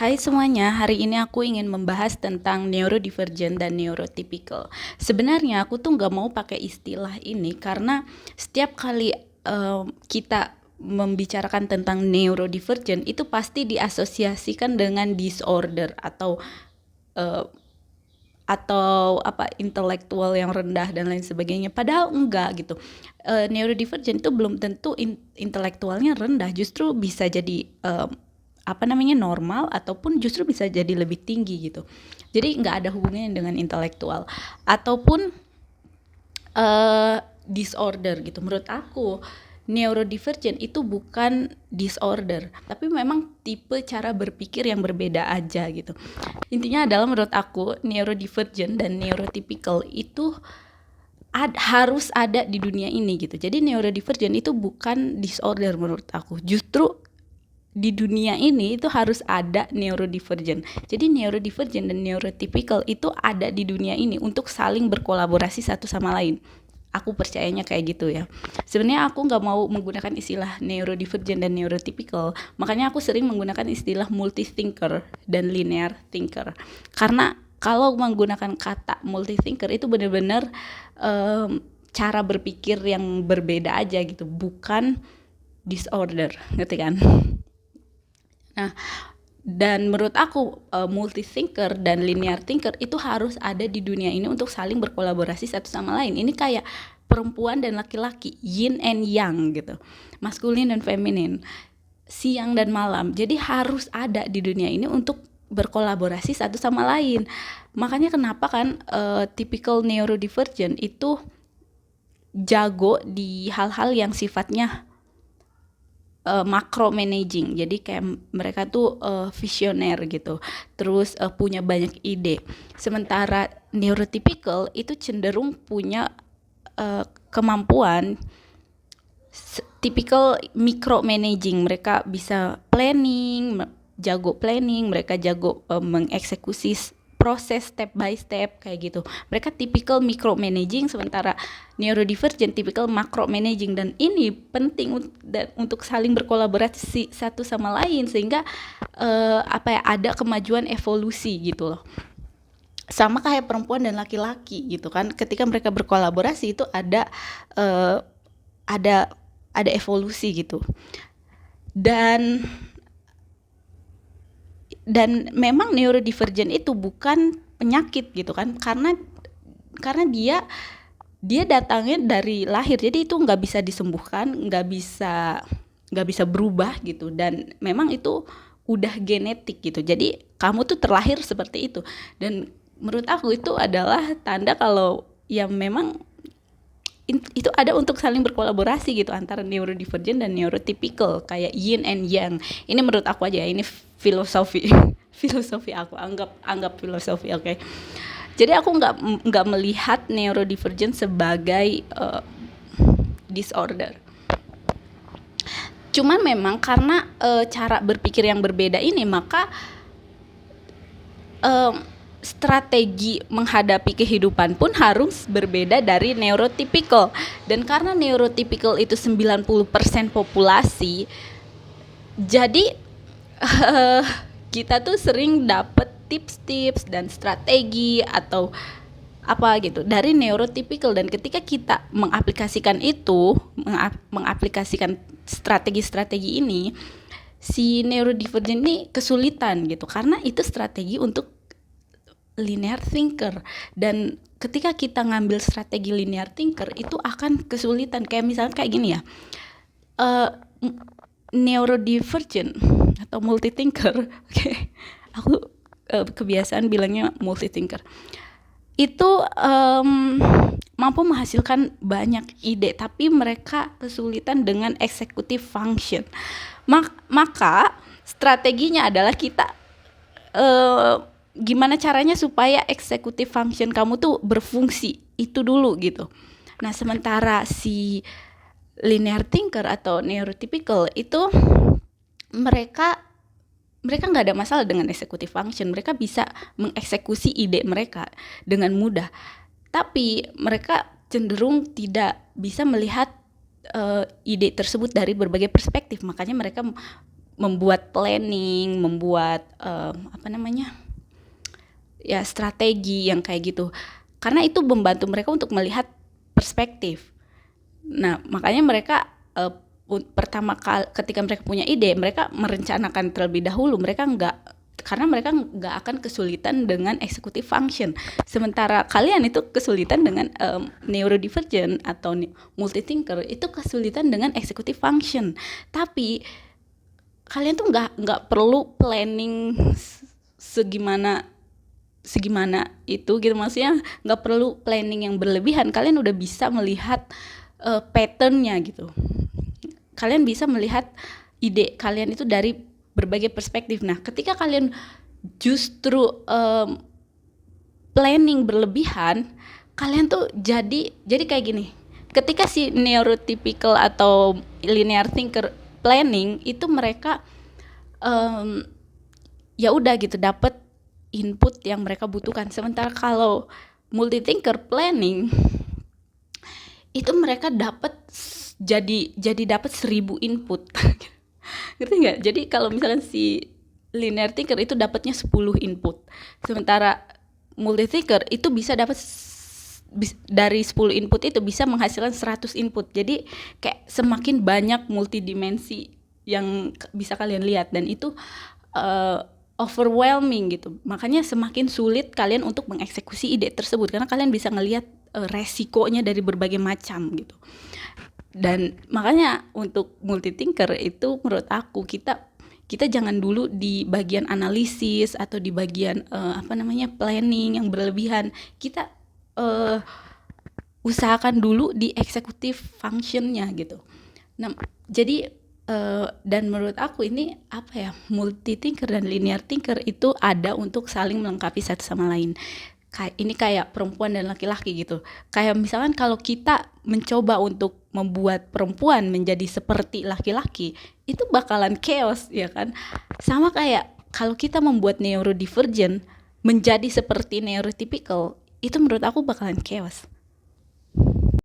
Hai semuanya, hari ini aku ingin membahas tentang neurodivergent dan neurotypical. Sebenarnya aku tuh nggak mau pakai istilah ini karena setiap kali kita membicarakan tentang neurodivergent itu pasti diasosiasikan dengan disorder eh, atau apa intelektual yang rendah dan lain sebagainya. Padahal enggak gitu. Neurodivergent itu belum tentu intelektualnya rendah, justru bisa jadi normal ataupun justru bisa jadi lebih tinggi gitu. Jadi nggak ada hubungannya dengan intelektual ataupun disorder gitu. Menurut aku neurodivergent itu bukan disorder, tapi memang tipe cara berpikir yang berbeda aja gitu. Intinya adalah menurut aku neurodivergent dan neurotypical itu harus ada di dunia ini gitu. Jadi neurodivergent itu bukan disorder menurut aku. Justru di dunia ini itu harus ada neurodivergent. Jadi neurodivergent dan neurotypical itu ada di dunia ini untuk saling berkolaborasi satu sama lain. Aku percayanya kayak gitu ya. Sebenarnya aku nggak mau menggunakan istilah neurodivergent dan neurotypical. Makanya aku sering menggunakan istilah multi-thinker dan linear thinker. Karena kalau menggunakan kata multi-thinker itu benar-benar cara berpikir yang berbeda aja gitu. Bukan disorder, ngerti kan? Nah, dan menurut aku multi thinker dan linear thinker itu harus ada di dunia ini untuk saling berkolaborasi satu sama lain. Ini kayak perempuan dan laki-laki, yin and yang gitu, maskulin dan feminin, siang dan malam. Jadi harus ada di dunia ini untuk berkolaborasi satu sama lain. Makanya kenapa kan typical neurodivergent itu jago di hal-hal yang sifatnya macro managing. Jadi kayak mereka tuh visioner gitu, terus punya banyak ide. Sementara neurotypical itu cenderung punya kemampuan typical micro managing. Mereka bisa planning, jago planning, mereka jago mengeksekusi proses step by step kayak gitu. Mereka typical micro managing, sementara neurodivergent typical macro managing, dan ini penting untuk saling berkolaborasi satu sama lain sehingga ada kemajuan evolusi gitu loh. Sama kayak perempuan dan laki-laki gitu kan. Ketika mereka berkolaborasi itu ada evolusi gitu. Dan memang neurodivergent itu bukan penyakit gitu kan, karena dia datangnya dari lahir, jadi itu nggak bisa disembuhkan, nggak bisa berubah gitu, dan memang itu udah genetik gitu. Jadi kamu tuh terlahir seperti itu, dan menurut aku itu adalah tanda kalau ya memang itu ada untuk saling berkolaborasi gitu antara neurodivergent dan neurotypical, kayak yin and yang. Ini menurut aku aja, ini filosofi filosofi aku, anggap filosofi, oke? Jadi aku nggak melihat neurodivergent sebagai disorder. Cuman memang karena cara berpikir yang berbeda ini, maka strategi menghadapi kehidupan pun harus berbeda dari neurotypical. Dan karena neurotypical itu 90% populasi, jadi kita tuh sering dapet tips-tips dan strategi atau apa gitu dari neurotypical, dan ketika kita mengaplikasikan strategi-strategi ini, si neurodivergent ini kesulitan gitu karena itu strategi untuk linear thinker, dan ketika kita ngambil strategi linear thinker itu akan kesulitan. Kayak misalnya kayak gini ya, neurodivergent atau multi thinker, oke, aku kebiasaan bilangnya multi thinker, itu mampu menghasilkan banyak ide, tapi mereka kesulitan dengan executive function. Maka strateginya adalah kita gimana caranya supaya executive function kamu tuh berfungsi, itu dulu gitu. Nah, sementara si linear thinker atau neurotypical itu mereka nggak ada masalah dengan executive function, mereka bisa mengeksekusi ide mereka dengan mudah, tapi mereka cenderung tidak bisa melihat ide tersebut dari berbagai perspektif. Makanya mereka membuat planning, membuat ya strategi yang kayak gitu. Karena itu membantu mereka untuk melihat perspektif. Nah, makanya mereka pertama kali ketika mereka punya ide, mereka merencanakan terlebih dahulu. Karena mereka nggak akan kesulitan dengan executive function. Sementara kalian itu kesulitan dengan neurodivergent atau multithinker itu kesulitan dengan executive function. Tapi kalian tuh nggak perlu planning segimana itu gitu, maksudnya nggak perlu planning yang berlebihan. Kalian udah bisa melihat patternnya gitu. Kalian bisa melihat ide kalian itu dari berbagai perspektif. Nah, ketika kalian justru planning berlebihan, kalian tuh jadi kayak gini. Ketika si neurotypical atau linear thinker planning itu mereka ya udah gitu dapat input yang mereka butuhkan. Sementara kalau multithinker planning itu mereka dapat dapat 1000 input. Ngerti nggak? Jadi kalau misalkan si linear thinker itu dapatnya 10 input, sementara multithinker itu bisa dapat dari 10 input itu bisa menghasilkan 100 input. Jadi kayak semakin banyak multidimensi yang bisa kalian lihat, dan itu overwhelming gitu. Makanya semakin sulit kalian untuk mengeksekusi ide tersebut karena kalian bisa ngelihat resikonya dari berbagai macam gitu. Dan makanya untuk multithinker itu menurut aku kita jangan dulu di bagian analisis atau di bagian planning yang berlebihan. Kita usahakan dulu di executive functionnya gitu. Nah, jadi dan menurut aku ini multithinker dan linear thinker itu ada untuk saling melengkapi satu sama lain. Ini kayak perempuan dan laki-laki gitu. Kayak misalkan kalau kita mencoba untuk membuat perempuan menjadi seperti laki-laki, itu bakalan chaos ya kan. Sama kayak kalau kita membuat neurodivergent menjadi seperti neurotypical, itu menurut aku bakalan chaos.